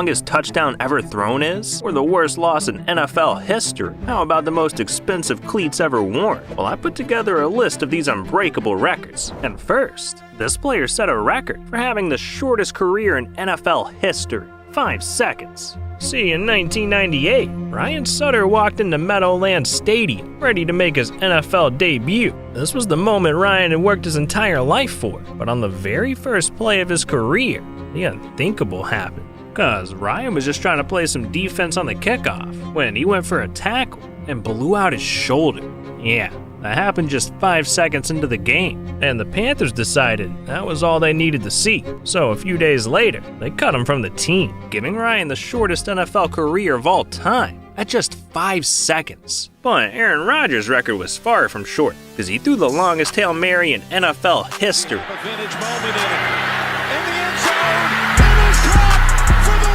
longest touchdown ever thrown is? Or the worst loss in NFL history? How about the most expensive cleats ever worn? Well, I put together a list of these unbreakable records. And first, this player set a record for having the shortest career in NFL history, 5 seconds. See, in 1998, Ryan Sutter walked into Meadowlands Stadium, ready to make his NFL debut. This was the moment Ryan had worked his entire life for, but on the very first play of his career, the unthinkable happened. Cause Ryan was just trying to play some defense on the kickoff when he went for a tackle and blew out his shoulder. Yeah, that happened just 5 seconds into the game, and the Panthers decided that was all they needed to see. So a few days later, they cut him from the team, giving Ryan the shortest NFL career of all time at just 5 seconds. But Aaron Rodgers' record was far from short, because he threw the longest Hail Mary in NFL history. A vintage moment in the end zone, and it's caught for the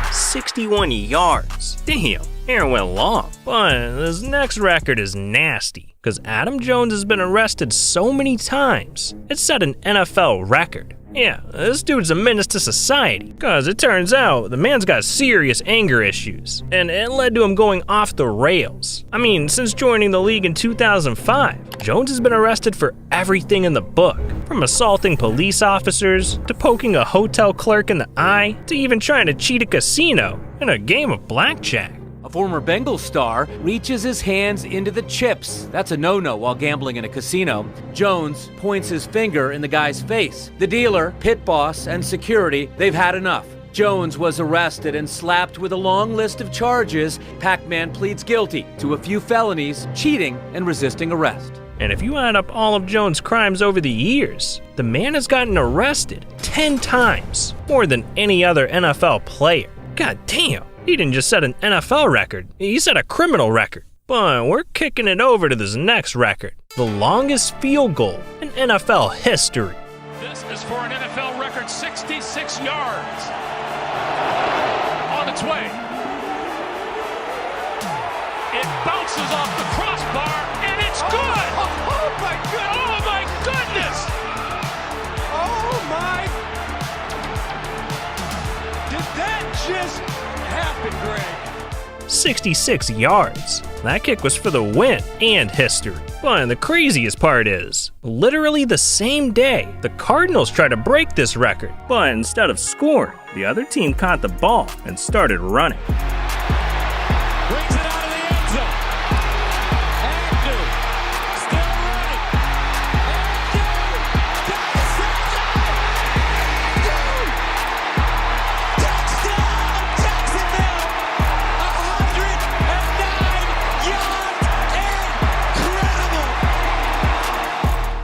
win! 61 yards. Damn, Aaron went long. But this next record is nasty, because Adam Jones has been arrested so many times, it set an NFL record. Yeah, this dude's a menace to society, because it turns out the man's got serious anger issues, and it led to him going off the rails. I mean, since joining the league in 2005, Jones has been arrested for everything in the book, from assaulting police officers, to poking a hotel clerk in the eye, to even trying to cheat a casino in a game of blackjack. A former Bengals star reaches his hands into the chips. That's a no-no while gambling in a casino. Jones points his finger in the guy's face. The dealer, pit boss, and security, they've had enough. Jones was arrested and slapped with a long list of charges. Pac-Man pleads guilty to a few felonies, cheating, and resisting arrest. And if you add up all of Jones' crimes over the years, the man has gotten arrested 10 times, more than any other NFL player. God damn. He didn't just set an NFL record, he set a criminal record. But we're kicking it over to this next record, the longest field goal in NFL history. This is for an NFL record 66 yards. On its way. It bounces off the crossbar, and it's good! Oh my goodness! Oh my goodness! Oh my... Did that just... happened, Greg? 66 yards. That kick was for the win and history. But the craziest part is, literally the same day, the Cardinals tried to break this record. But instead of scoring, the other team caught the ball and started running. Brings it out of the end zone. Agnew, still running.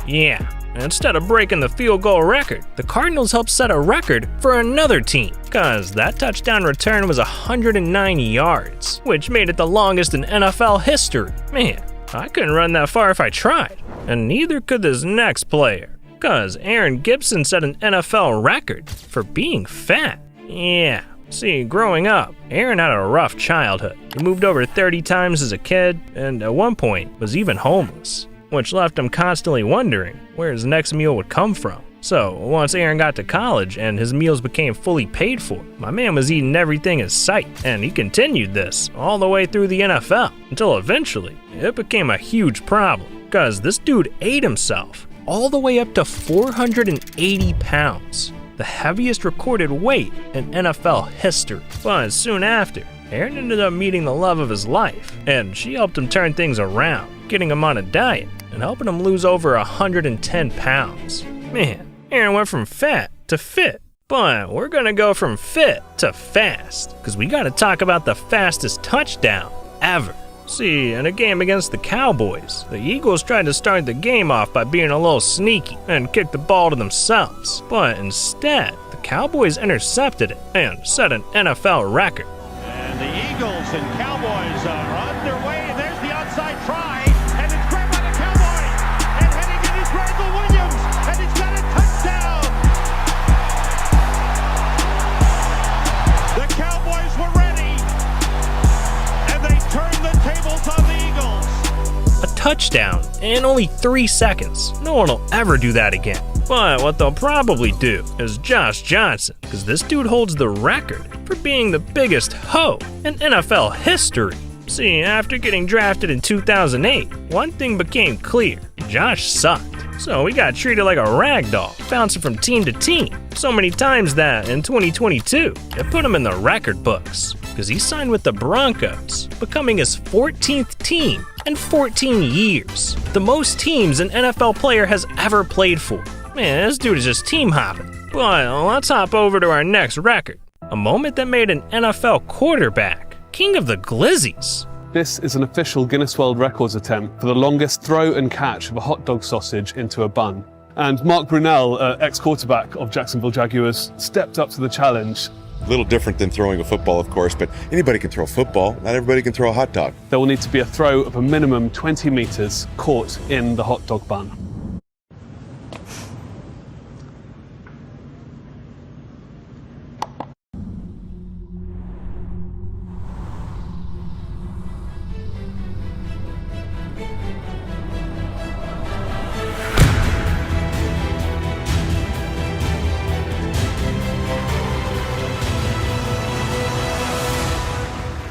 Yeah, instead of breaking the field goal record, the Cardinals helped set a record for another team, cause that touchdown return was 109 yards, which made it the longest in NFL history. Man, I couldn't run that far if I tried, and neither could this next player, cause Aaron Gibson set an NFL record for being fat. Yeah. See, growing up, Aaron had a rough childhood. He moved over 30 times as a kid, and at one point was even homeless, which left him constantly wondering where his next meal would come from. So once Aaron got to college and his meals became fully paid for, my man was eating everything in sight, and he continued this all the way through the NFL, until eventually it became a huge problem, cause this dude ate himself all the way up to 480 pounds, the heaviest recorded weight in NFL history. But soon after, Aaron ended up meeting the love of his life, and she helped him turn things around, getting him on a diet and helping him lose over 110 pounds. Man, Aaron went from fat to fit. But we're gonna go from fit to fast, because we gotta talk about the fastest touchdown ever. See, in a game against the Cowboys, the Eagles tried to start the game off by being a little sneaky and kick the ball to themselves. But instead, the Cowboys intercepted it and set an NFL record. And the Eagles and Cowboys are underway. There's the onside try, and it's grabbed by the Cowboys. And heading in is Randall Williams, and he's got a touchdown. The Cowboys were ready, and they turned the tables on the Eagles. A touchdown in only 3 seconds. No one will ever do that again. But what they'll probably do is Josh Johnson, because this dude holds the record for being the biggest hoe in NFL history. See, after getting drafted in 2008, one thing became clear: Josh sucked. So he got treated like a rag doll, bouncing from team to team, so many times that in 2022, it put him in the record books, because he signed with the Broncos, becoming his 14th team in 14 years, the most teams an NFL player has ever played for. Man, this dude is just team hopping. But let's hop over to our next record, a moment that made an NFL quarterback king of the glizzies. This is an official Guinness World Records attempt for the longest throw and catch of a hot dog sausage into a bun. And Mark Brunell, ex-quarterback of Jacksonville Jaguars, stepped up to the challenge. A little different than throwing a football, of course, but anybody can throw a football. Not everybody can throw a hot dog. There will need to be a throw of a minimum 20 meters caught in the hot dog bun.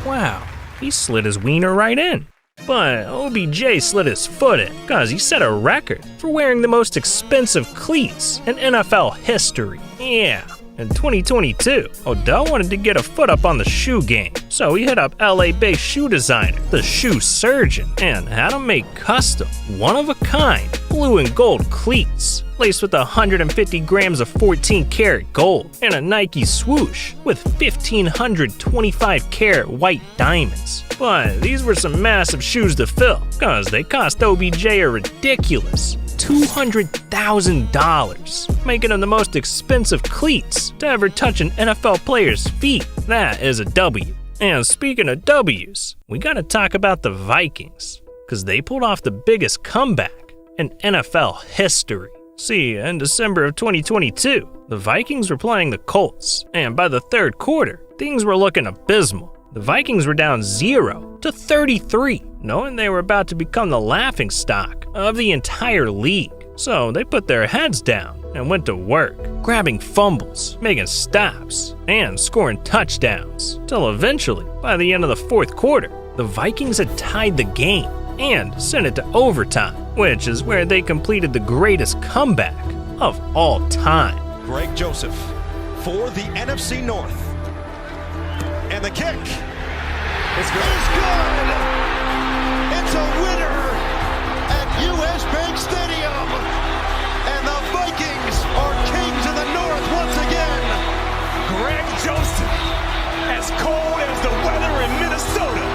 Wow, he slid his wiener right in. But OBJ slid his foot in, cause he set a record for wearing the most expensive cleats in NFL history. Yeah, in 2022, Odell wanted to get a foot up on the shoe game, so he hit up LA-based shoe designer, the Shoe Surgeon, and had him make custom, one-of-a-kind, blue and gold cleats, laced with 150 grams of 14-karat gold, and a Nike swoosh with 1,525-karat white diamonds. But these were some massive shoes to fill, cause they cost OBJ a ridiculous $200,000, making them the most expensive cleats to ever touch an NFL player's feet. That is a W. And speaking of W's, we gotta talk about the Vikings, cause they pulled off the biggest comeback in NFL history. See, in December of 2022, the Vikings were playing the Colts, and by the third quarter, things were looking abysmal. The Vikings were down 0-33, knowing they were about to become the laughingstock of the entire league. So they put their heads down and went to work, grabbing fumbles, making stops, and scoring touchdowns, till eventually, by the end of the fourth quarter, the Vikings had tied the game and sent it to overtime, which is where they completed the greatest comeback of all time. Greg Joseph for the NFC North. And the kick is good. It's a winner at US Bank Stadium. And the Vikings are kings of the North once again. Greg Joseph, as cold as the weather in Minnesota.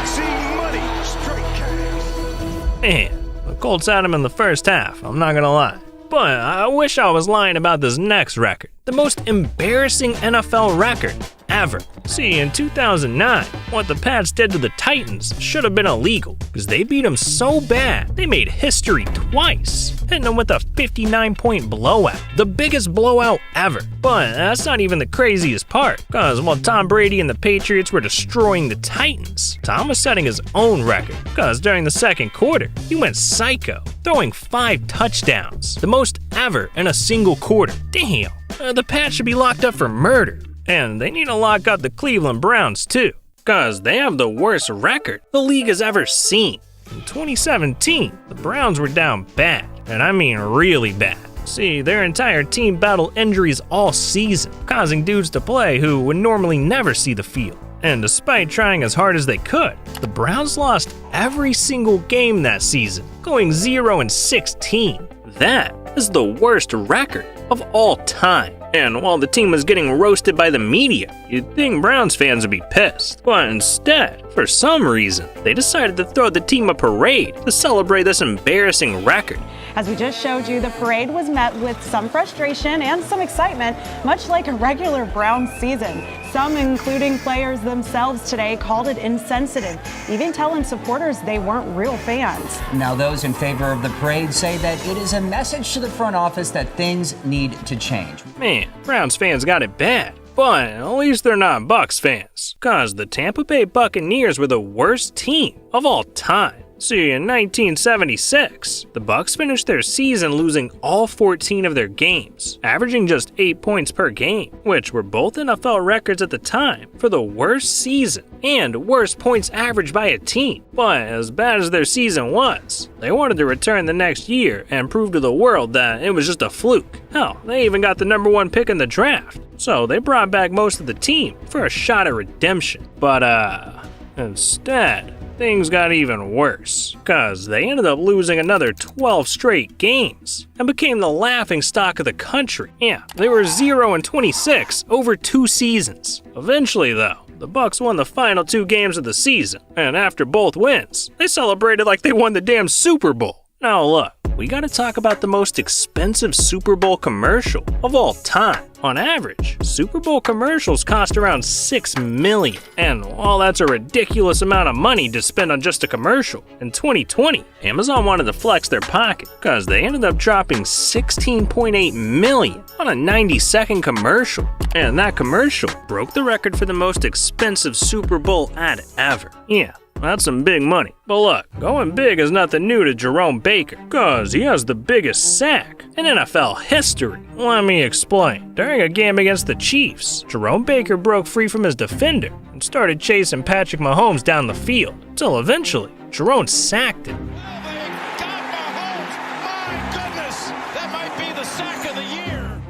See money, straight cash. Man, the Colts had him in the first half, I'm not gonna lie. But I wish I was lying about this next record, the most embarrassing NFL record ever. See, in 2009, what the Pats did to the Titans should have been illegal, because they beat them so bad, they made history twice, hitting them with a 59-point blowout, the biggest blowout ever. But that's not even the craziest part, because while Tom Brady and the Patriots were destroying the Titans, Tom was setting his own record, because during the second quarter, he went psycho, throwing 5 touchdowns, the most ever in a single quarter. Damn, the Pats should be locked up for murder. And they need to lock up the Cleveland Browns too, cause they have the worst record the league has ever seen. In 2017, the Browns were down bad, and I mean really bad. See, their entire team battled injuries all season, causing dudes to play who would normally never see the field. And despite trying as hard as they could, the Browns lost every single game that season, going 0-16. That is the worst record of all time. And while the team was getting roasted by the media, you'd think Browns fans would be pissed. But instead, for some reason, they decided to throw the team a parade to celebrate this embarrassing record. As we just showed you, the parade was met with some frustration and some excitement, much like a regular Browns season. Some, including players themselves today, called it insensitive, even telling supporters they weren't real fans. Now, those in favor of the parade say that it is a message to the front office that things need to change. Man, Browns fans got it bad. But at least they're not Bucs fans, cause the Tampa Bay Buccaneers were the worst team of all time. See, in 1976, the Bucks finished their season losing all 14 of their games, averaging just 8 points per game, which were both NFL records at the time for the worst season and worst points averaged by a team. But as bad as their season was, they wanted to return the next year and prove to the world that it was just a fluke. Hell, they even got the #1 pick in the draft, so they brought back most of the team for a shot at redemption. But instead, things got even worse, cause they ended up losing another 12 straight games and became the laughingstock of the country. Yeah, they were 0-26 over 2 seasons. Eventually though, the Bucks won the final 2 games of the season, and after both wins, they celebrated like they won the damn Super Bowl. Now look, we gotta talk about the most expensive Super Bowl commercial of all time. On average, Super Bowl commercials cost around $6 million, and while that's a ridiculous amount of money to spend on just a commercial, in 2020, Amazon wanted to flex their pocket, cause they ended up dropping $16.8 million on a 90-second commercial, and that commercial broke the record for the most expensive Super Bowl ad ever. Yeah, that's some big money. But look, going big is nothing new to Jerome Baker, cause he has the biggest sack in NFL history. Let me explain. During a game against the Chiefs, Jerome Baker broke free from his defender and started chasing Patrick Mahomes down the field, till eventually, Jerome sacked him.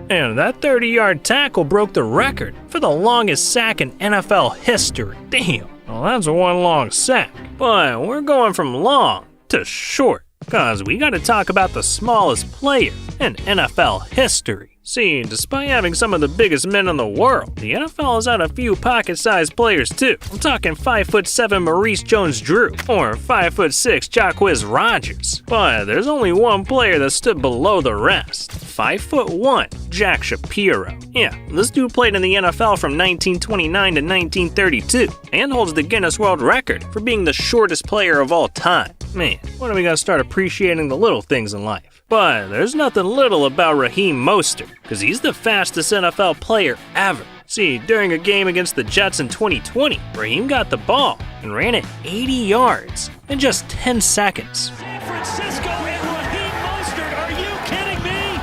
And that 30-yard tackle broke the record for the longest sack in NFL history. Damn, well that's one long sack. But we're going from long to short, cause we gotta talk about the smallest player in NFL history. See, despite having some of the biggest men in the world, the NFL has had a few pocket-sized players too. I'm talking 5'7" Maurice Jones-Drew or 5'6" Jacquizz Rodgers. But there's only one player that stood below the rest. 5'1" Jack Shapiro. Yeah, this dude played in the NFL from 1929 to 1932 and holds the Guinness World Record for being the shortest player of all time. Man, when are we gonna start appreciating the little things in life? But there's nothing little about Raheem Mostert, cause he's the fastest NFL player ever. See, during a game against the Jets in 2020, Raheem got the ball and ran it 80 yards in just 10 seconds. San Francisco and Raheem Mostert, are you kidding me?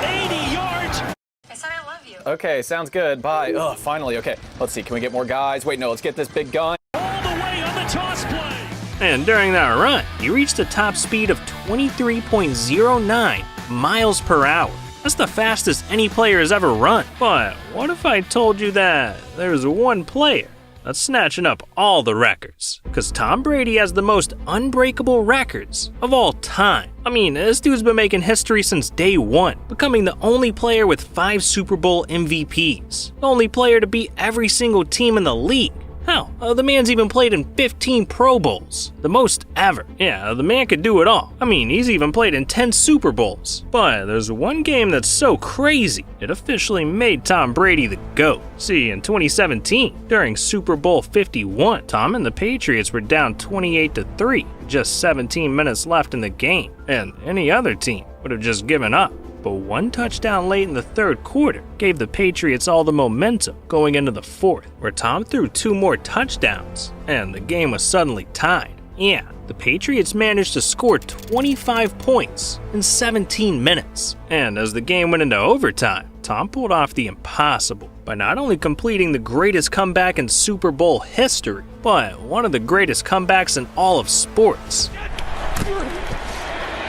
80 yards. I said I love you. Okay, sounds good. Bye. Ugh, finally. Okay, let's see. Can we get more guys? Wait, no, let's get this big gun. All the way on the toss play. And during that run, he reached a top speed of 23.09 miles per hour. That's the fastest any player has ever run. But what if I told you that there's one player that's snatching up all the records? Because Tom Brady has the most unbreakable records of all time. I mean, this dude's been making history since day one, becoming the only player with 5 Super Bowl MVPs, the only player to beat every single team in the league. Hell, the man's even played in 15 Pro Bowls, the most ever. Yeah, the man could do it all. I mean, he's even played in 10 Super Bowls. But there's one game that's so crazy, it officially made Tom Brady the GOAT. See, in 2017, during Super Bowl 51, Tom and the Patriots were down 28-3, just 17 minutes left in the game, and any other team would have just given up. But one touchdown late in the third quarter gave the Patriots all the momentum going into the fourth, where Tom threw 2 more touchdowns, and the game was suddenly tied. Yeah, the Patriots managed to score 25 points in 17 minutes. And as the game went into overtime, Tom pulled off the impossible by not only completing the greatest comeback in Super Bowl history, but one of the greatest comebacks in all of sports.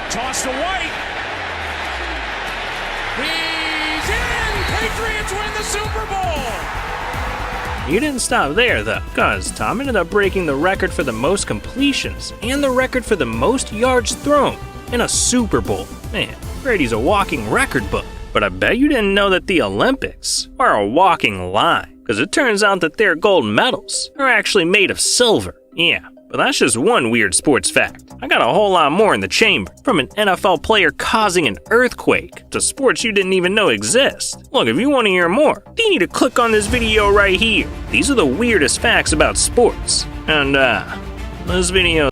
Toss to White. He's in! Patriots win the Super Bowl! He didn't stop there though, cause Tom ended up breaking the record for the most completions and the record for the most yards thrown in a Super Bowl. Man, Brady's a walking record book. But I bet you didn't know that the Olympics are a walking lie, cause it turns out that their gold medals are actually made of silver. Yeah, but that's just one weird sports fact. I got a whole lot more in the chamber, from an NFL player causing an earthquake to sports you didn't even know exist. Look, if you want to hear more, you need to click on this video right here. These are the weirdest facts about sports. And this video